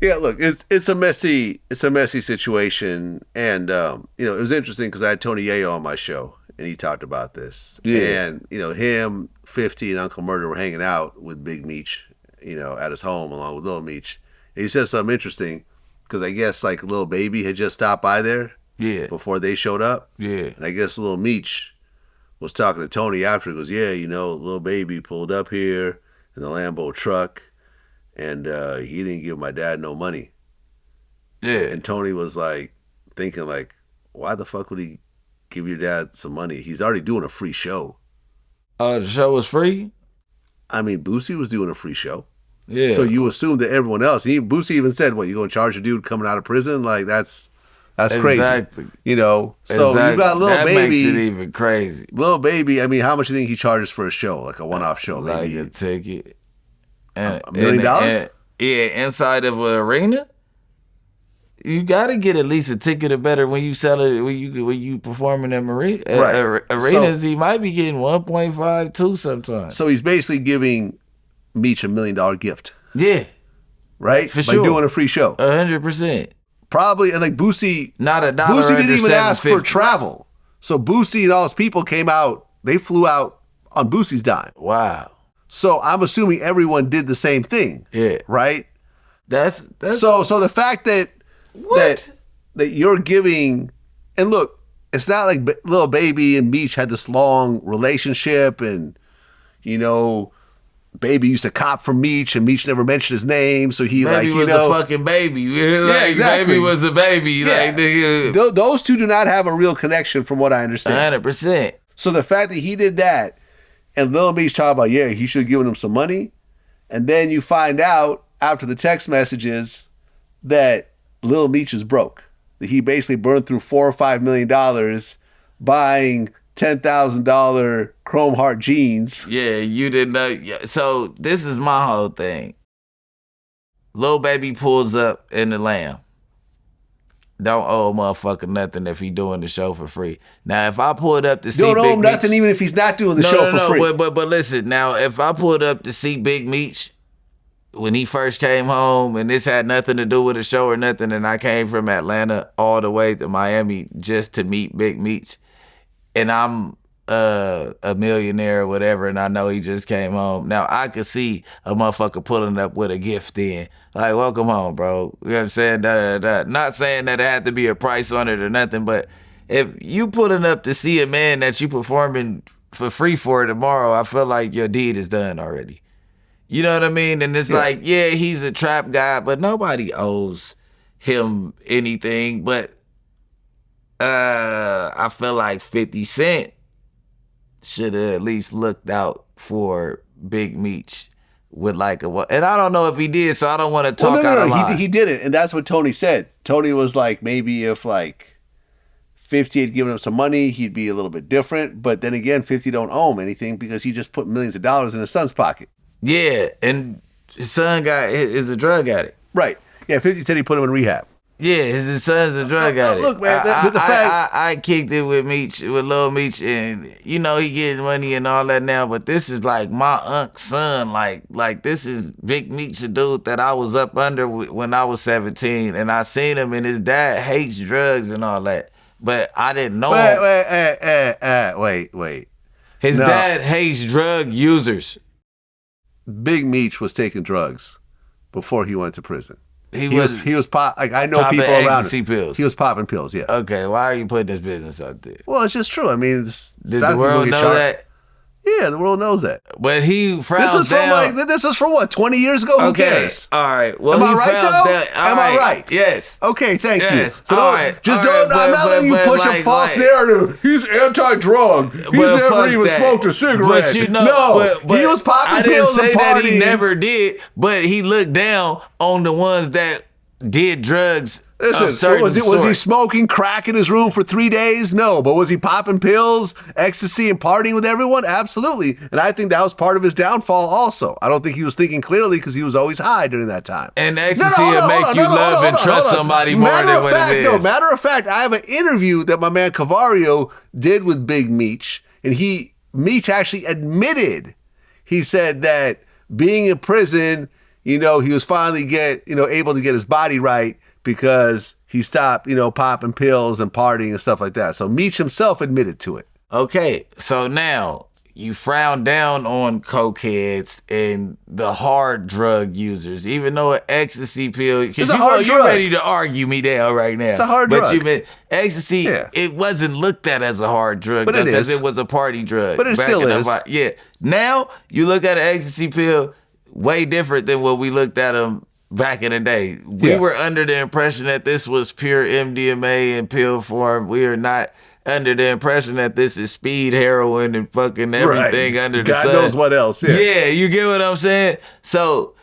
Yeah, look, it's a messy situation, and it was interesting because I had Tony Yayo on my show, and he talked about this. Yeah. And him, 50, and Uncle Murder were hanging out with Big Meech, at his home along with Lil Meech. And he said something interesting because I guess like Lil Baby had just stopped by there, before they showed up, and I guess Lil Meech was talking to Tony after. He goes, yeah, Lil Baby pulled up here in the Lambo truck. And he didn't give my dad no money. Yeah. And Tony was like thinking like, why the fuck would he give your dad some money? He's already doing a free show. The show was free? I mean, Boosie was doing a free show. Yeah. So you assume that everyone else, Boosie even said, what, you gonna charge a dude coming out of prison? Like that's crazy. Exactly. So exactly. You got Lil that Baby. That makes it even crazy. Lil Baby, I mean, how much do you think he charges for a show? Like a one-off show? Like maybe a ticket. And, $1 million? Inside of an arena, you got to get at least a ticket or better when you sell it. When you perform in them arenas, he might be getting 1.5, 2 sometimes. So he's basically giving Meech $1 million gift. Yeah, right. For sure, by doing a free show. 100%. Probably, and like Boosie, not a dollar. Boosie didn't even ask for travel. So Boosie and all his people came out. They flew out on Boosie's dime. Wow. So I'm assuming everyone did the same thing. Yeah. Right? That's so the fact that that you're giving, and look, it's not like Lil Baby and Meech had this long relationship, and Baby used to cop from Meech, and Meech never mentioned his name, so he Baby was a fucking baby. Yeah, exactly. Baby was a baby. Yeah. Those two do not have a real connection, from what I understand. 100%. So the fact that he did that. And Lil Meech talking about, he should have given him some money. And then you find out after the text messages that Lil Meech is broke. That he basically burned through $4 or $5 million buying $10,000 Chrome Heart jeans. Yeah, you didn't know. So this is my whole thing. Lil Baby pulls up in the Lamb. Don't owe a motherfucker nothing if he doing the show for free. Now, if I pulled up to see Big Meech... Don't owe him nothing even if he's not doing the show for free. But listen, now, if I pulled up to see Big Meech when he first came home, and this had nothing to do with the show or nothing, and I came from Atlanta all the way to Miami just to meet Big Meech, and I'm a millionaire or whatever, and I know he just came home. Now, I could see a motherfucker pulling up with a gift in. Like, welcome home, bro. You know what I'm saying? Not saying that it had to be a price on it or nothing, but if you pulling up to see a man that you performing for free for tomorrow, I feel like your deed is done already. You know what I mean? And it's like, he's a trap guy, but nobody owes him anything. But I feel like 50 Cent should have at least looked out for Big Meech with like and I don't know if he did, so I don't want to talk out of line. He didn't, and that's what Tony said. Tony was like, maybe if like 50 had given him some money, he'd be a little bit different. But then again, 50 don't owe him anything because he just put millions of dollars in his son's pocket. Yeah, and his son is a drug addict. Right. Yeah, 50 said he put him in rehab. Yeah, his son's a drug addict. Look, man, I kicked it with Lil Meech, and he getting money and all that now, but this is like my unc's son. Like this is Big Meech, a dude that I was up under when I was 17, and I seen him, and his dad hates drugs and all that, but I didn't know him. Wait. His dad hates drug users. Big Meech was taking drugs before he went to prison. He was pop. Like I know people around him. Pills. He was popping pills. Yeah. Okay. Why are you putting this business out there? Well, it's just true. I mean, did the world know that? Yeah, the world knows that. But he frowns down. This is from what, 20 years ago? Who cares? All right. Well, am I right though? Am I right? Yes. Okay. Thank you. So all right. I'm not letting you push a false narrative. He's anti-drug. He's never even smoked a cigarette. But he was popping pills and partying. I didn't say that he never did, but he looked down on the ones that did drugs. Listen, was he smoking crack in his room for 3 days? No. But was he popping pills, ecstasy, and partying with everyone? Absolutely. And I think that was part of his downfall also. I don't think he was thinking clearly because he was always high during that time. And ecstasy will make you love and trust somebody more than what it is. No, matter of fact, I have an interview that my man Cavario did with Big Meech, and Meech actually admitted, he said that being in prison, he was finally able to get his body right because he stopped, popping pills and partying and stuff like that. So Meech himself admitted to it. Okay, so now you frown down on cokeheads and the hard drug users, even though an ecstasy pill, because you're ready to argue me down right now. It's a hard drug. But you meant ecstasy, it wasn't looked at as a hard drug because it was a party drug. But it still is. Yeah. Now you look at an ecstasy pill way different than what we looked at them back in the day. We were under the impression that this was pure MDMA in pill form. We are not under the impression that this is speed, heroin, and fucking everything under the sun. God knows what else. Yeah, you get what I'm saying? So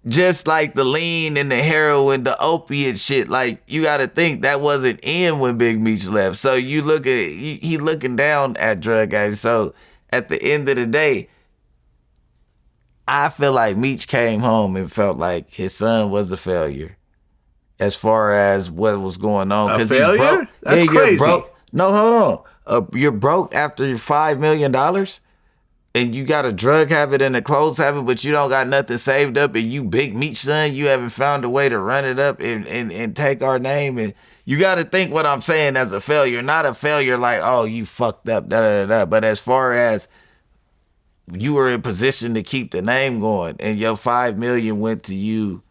just like the lean and the heroin, the opiate shit, like you got to think that wasn't in when Big Meech left. So you look at he looking down at drug guys. So at the end of the day, I feel like Meech came home and felt like his son was a failure as far as what was going on. A failure? He's broke. That's crazy. Broke. No, hold on. You're broke after $5 million and you got a drug habit and a clothes habit, but you don't got nothing saved up, and you Big Meech son, you haven't found a way to run it up and take our name. And you got to think what I'm saying as a failure, not a failure like, oh, you fucked up, da-da-da-da. But as far as you were in position to keep the name going and your $5 million went to you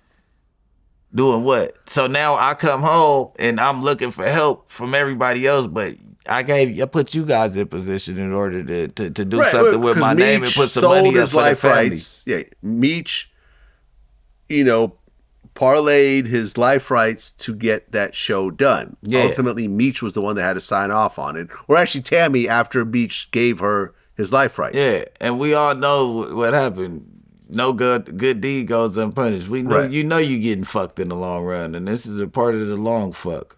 doing what? So now I come home and I'm looking for help from everybody else, but I put you guys in position in order to do something with my name and put some money up for the family. Rights. Yeah, Meech, parlayed his life rights to get that show done. Yeah. Ultimately, Meech was the one that had to sign off on it. Or actually, Tammy, after Meech gave her his life rights. Yeah, and we all know what happened. No good deed goes unpunished. We know you getting fucked in the long run, and this is a part of the long fuck.